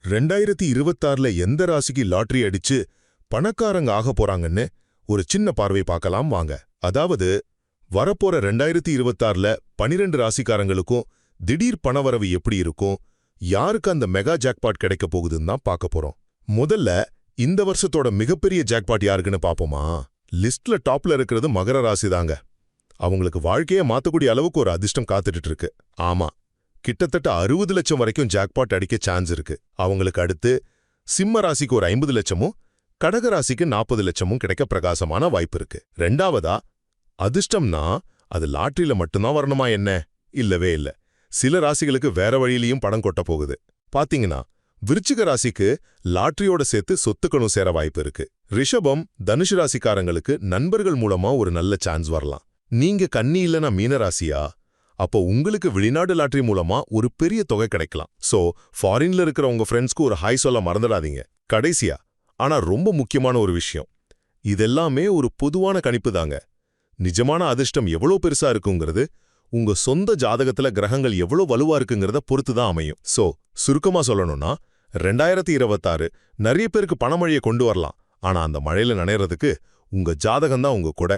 2026ல எந்த ராசிக்கு லாட்டரி அடிச்சு பணக்காரங்க ஆக போறாங்கன்னு ஒரு சின்ன பார்வை பார்க்கலாம் வாங்க. அதாவது வரப்போற 2026ல 12 ராசிக்காரங்களுக்கும் திடீர் பணவரவு எப்படி இருக்கும், யாருக்கு அந்த மெகா ஜாக்பாட் கிடைக்க போகுதுன்னு தான் பார்க்க போறோம். முதல்ல இந்த வருஷத்தோட மிகப்பெரிய ஜாக்பாட் யாருக்குன்னு பாப்போமா? லிஸ்ட்ல டாப்ல இருக்கிறது மகர ராசி தாங்க. அவங்களுக்கு வாழ்க்கையை மாத்தக்கூடிய அளவுக்கு ஒரு அதிர்ஷ்டம் காத்துட்டு இருக்கு. ஆமா, கிட்டத்தட்ட 60 லட்சம் வரைக்கும் ஜாக்பாட் அடிக்க சான்ஸ் இருக்கு. அவங்களுக்கு அடுத்து சிம்ம ராசிக்கு ஒரு 50 லட்சமும் கடக ராசிக்கு 40 லட்சமும் கிடைக்க பிரகாசமான வாய்ப்பு இருக்கு. ரெண்டாவதா, அதிர்ஷ்டம்னா அது லாட்டரியில மட்டும்தான் வரணுமா என்ன? இல்லவே இல்ல. சில ராசிகளுக்கு வேற வழியிலையும் பணம் கொட்ட போகுது. பாத்தீங்கன்னா விருச்சிக ராசிக்கு லாட்டரியோட சேர்த்து சொத்துக்களும் சேர வாய்ப்பு இருக்கு. ரிஷபம், தனுஷு ராசிக்காரங்களுக்கு நண்பர்கள் மூலமா ஒரு நல்ல சான்ஸ் வரலாம். நீங்க கன்னி இல்லனா மீன ராசியா? அப்போ உங்களுக்கு வெளிநாடு லாட்டரி மூலமா ஒரு பெரிய தொகை கிடைக்கலாம். சோ ஃபாரின்ல இருக்கிற உங்க ஃப்ரெண்ட்ஸ்க்கு ஒரு ஹாய் சொல்ல மறந்துடாதீங்க. கடைசியா, ஆனா ரொம்ப முக்கியமான ஒரு விஷயம், இதெல்லாமே ஒரு பொதுவான கணிப்பு தாங்க. நிஜமான அதிர்ஷ்டம் எவ்வளவு பெருசா இருக்குங்கிறது உங்க சொந்த ஜாதகத்துல கிரகங்கள் எவ்வளவு வலுவா இருக்குங்கிறத பொறுத்து தான் அமையும். சோ சுருக்கமா சொல்லணும்னா 2026 நிறைய பேருக்கு பணமழையை கொண்டு வரலாம். ஆனா அந்த மழையில நனையறதுக்கு உங்க ஜாதகம் தான் உங்க கொடை.